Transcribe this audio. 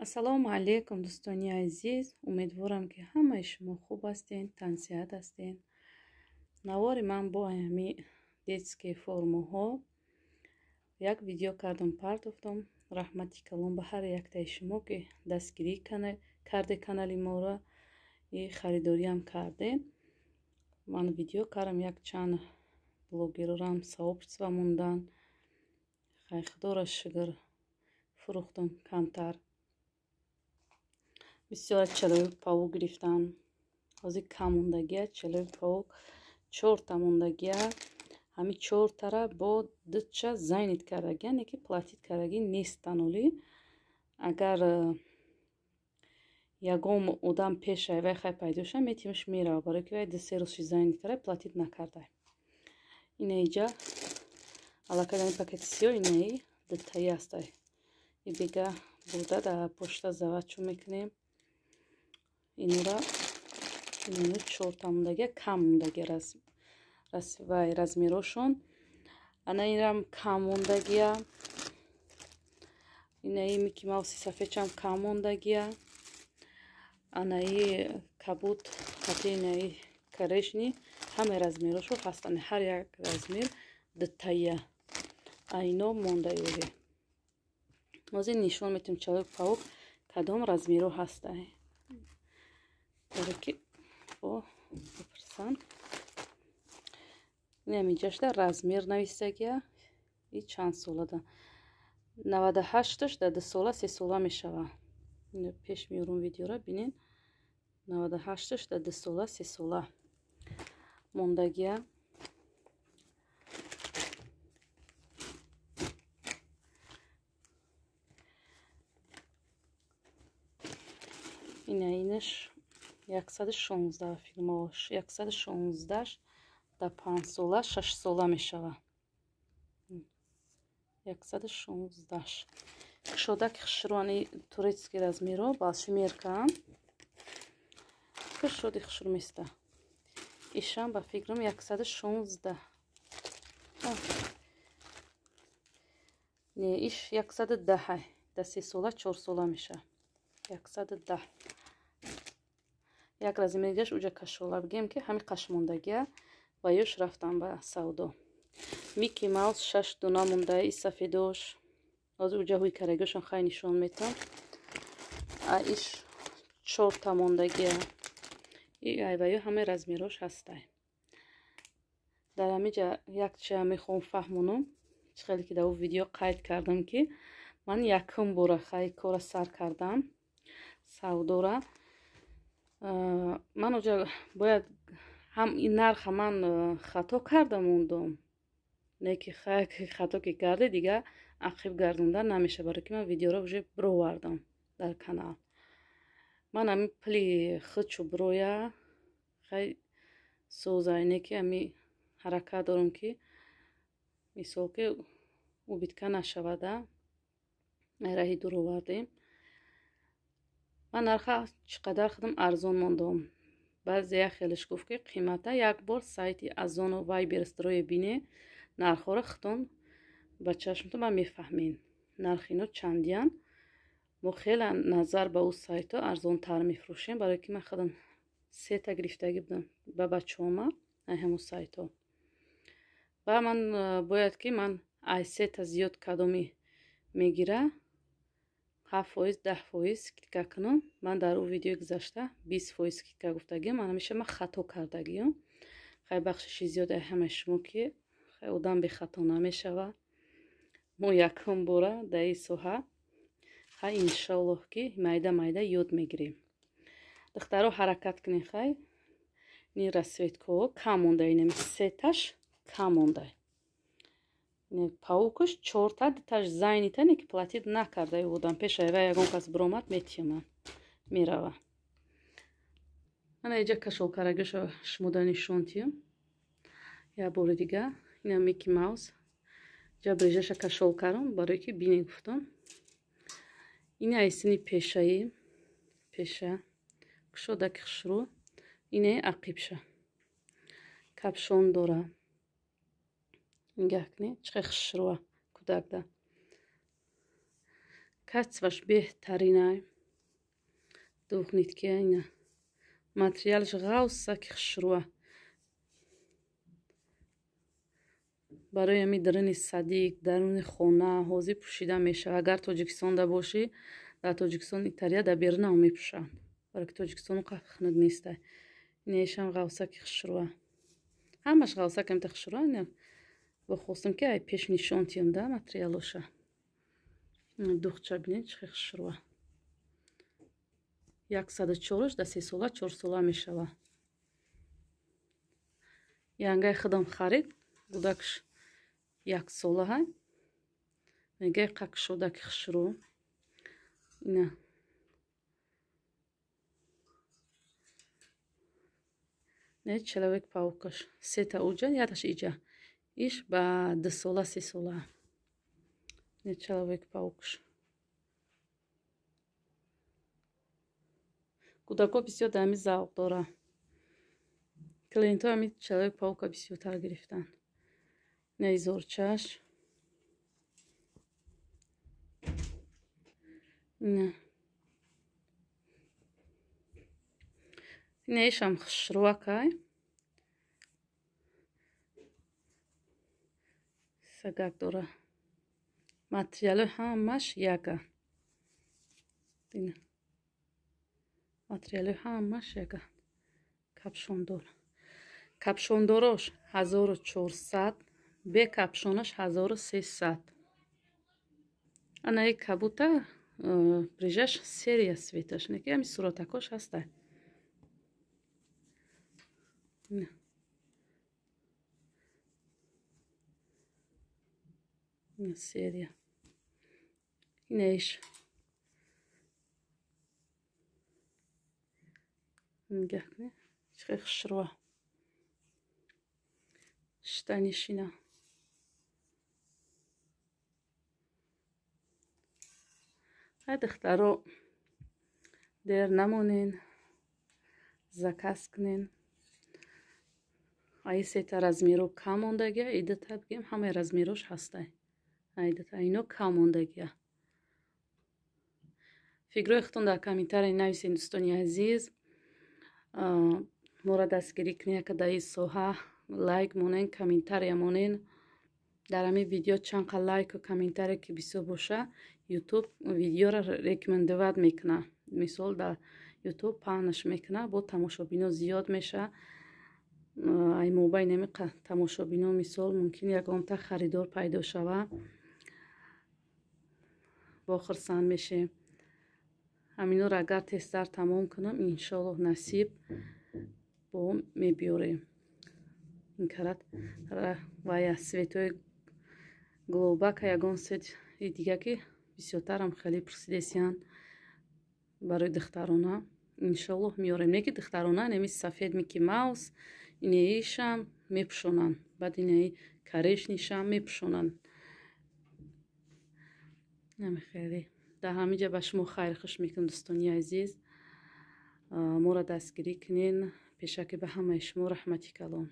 ассалому алайкум дӯстони азиз, умедворам ки ҳамаи шумо хуб ҳастен, тансиҳат ҳастен. навори ман бо ҳами детские формаҳо як видео кардам, партофтам. раҳмати калон ба ҳар яктаи шумо ки дастгирӣ карде канали моро и харидориам карден. ман видео кардам, як чанд блогерам сообщества мондан. хай худоро шукр, фурӯхтам камтар. бисёр человек паук гирифтан. ҳозир кам мондагия человек паук 4 мондагия. ҳами 4 бо дуча зайнит кардаги, яъне ки платит кардаги нест таноли. агар ягон одам пешай вай хай пайдоша метимш мерава, барои ки вай 2-3 рӯзши зайнит карда платит накардай. инаиҷа аллакай пакети сиёҳ инаи дутаи астай. и бега бурда да почта заводчу мекунем. инора инро 4 мондагия кам мондагия вай размерошон. ана инрам кам мондагия. инаи Мики Мауси сафедчам кам мондагия. анаи кабут ҳати инаи корешни ҳамаи размерошо ҳастан. ҳар як размер дутая айно мондаёре. ҳозир нишон метим человек паук кадом размеро ҳастай. барои ки бопурсан. инамиҷашда размер нависагия. и чанд солада 98-аш да 2 сола 3 сола мешава. ино пеш меорум видеора бинен. 98-аш да 2 сола 3 сола мондагия. инаинаш 116 филмош 116 да 5 сола 6 сола мешава. 116 кушодак хушруани турецки размеро балшимеркам. кушоди хушрумиста. ишам ба фикрам 116. не иш 110 да 3 сола 4 сола меша. 110 як размергаш уҷа кашола бигем ки ҳами қашмондагия ва ёш рафтам ба савдо. Мики Маус 6 дуна монда и сафедош. ҳозир уҷа ҳуй карагошон хай нишон метам. а иш 4 мондагия. и айваё ҳамаи размерош ҳастай. дар ҳамиҷа як чия мехоҳам фаҳмонам. чхеле ки дар ӯ видео қайд кардам ки ман якум бора хай кора сар кардам савдора. ман уҷа бояд ҳам ин нарха ман хато кардам ондом. не ки хато ки карде дига ақиб гардондан намеша, барои ки ман видеоро уже бировардам дар канал. ман ами пили худчу бироя хай сӯза, ине ки ами ҳаракат дорам ки мисол ки убитка нашавада раҳи дуровардем. ман нарха чӣ қадар худам арзон мондам. баъзея хелеш гуфт ки қимата як бор сайти Азону Вайберстроя бине нархҳоро худтон ба чашмтон ба мефаҳмен нархи ино чандиян. мо хеле назар ба ӯ сайто арзонтар мефурӯшем, барои ки ман худам 3 гирифтагӣ будам ба бачаома ай ҳамо сайто. ва ман бояд ки ман ай 3 зиёд кадоми мегира 7%, 10% скидка кунам. ман дар ӯ видеои гузашта 20% скидка гуфтагиам. ман ҳамеша ман хато кардагиам. хай бахшиши зиёд ай ҳамаи шумо ки хай одам бехато намешава. мо якум бора дар ин соҳа хай иншоаллоҳ ки майда майда ёд мегирем. духтаро ҳаракат кунем. хай ин расветкаҳо кам монда, инами 3-таш кам монда. паукуш 4 дуташ зайнитане ки платит накарда одам пешай вай ягон кас биромад метиёма мерава. ана иҷа кашолкарагиша шумода нишонтиём. як бори дига ина Мики Маус ҷа брижаша кашол кардам, барои ки бине гуфтам. ина айсини пешаи пеша кушодаки хушрӯ. инаи ақибша капшон дора. ингакне чиқе хушрӯа кӯдакда качестваш беҳтаринай. Дух ниткия ина. Материалш ғавса ки хушруа. барои ами даруни садик, даруни хона ҳозир пӯшида мешавад. Агар Тоҷикистонда бошӣ, дар Тоҷикистон итария дар берунам мепӯшанд. барои ки Тоҷикистон хунук нестай. Инешам ғавса ки хушруа. Ҳамаш ғавса камта хушруа. Ина бо хостам ки ай пеш нишон тиём да материалоша. Духча бинед чӣ хушруа. 104 да 3 сола 4 сола мешава. Янгай худам харид. Будакш 1 сола ҳай. Мегай қак шода ки хушру. Ина. Не человек паукаш. Сета уҷа, ядаш иҷа. Иш ба 2 сола 3 сола. Не человек паукаш. кӯдако бисёр дар ами завқ дора. Клиентҳо ами человек паука бисёртар гирифтанд. Не зорчаш. Не. Нешам хушруакай. Сагак дора. Материалы ҳамаш яка. Ина. Материалы ҳамаш яка. Капшондор. Капшондорош 1400, бе капшонаш 1300. Анаи кабута прижаш серия светаш. Неки ами суратакош ҳастай. Ина серия. Инеш. Гакне. Чӣ хушруа. Штанишина. ай духтаро дер намонен. Заказ кунен. ай сета размеро кам мондагия, идата бигем ҳамаи размерош ҳастай. Айдата ино кам мондагия. фикрои худтон дар комментарии нависен дӯстони азиз. моро дастгирӣ кунед акадаи соҳа лайк монен, комментария монен. дар ҳамин видео чанқа лайку комментария ки бисёр боша, ютуб видеоро рекомендовать мекуна. Мисол дар ютуб паҳнаш мекуна, бо тамошобино зиёд меша. ай мобайни ами тамошобино мисол мумкин ягонта харидор пайдо шава. бо хурсанд мешем. ҳаминро агар тезтар тамом кунам, иншоаллоҳ насиб бо мебиёрем. ин карат вая светои глобака ягон свети дига ки бисёртарам хеле пурсидесиян барои духтарона. иншоаллоҳ меёрем. Не ки духтарона, неми сафед Мики Маус, инеишам мепӯшонанд. баъд инаи корешнишам мепӯшонанд. нами хеле. дар ҳамин ҷа ба шумо хайрхуш мекунам дӯстони азиз. моро дастгирӣ кунен. пешакӣ ба ҳамаи шумо раҳмати калон.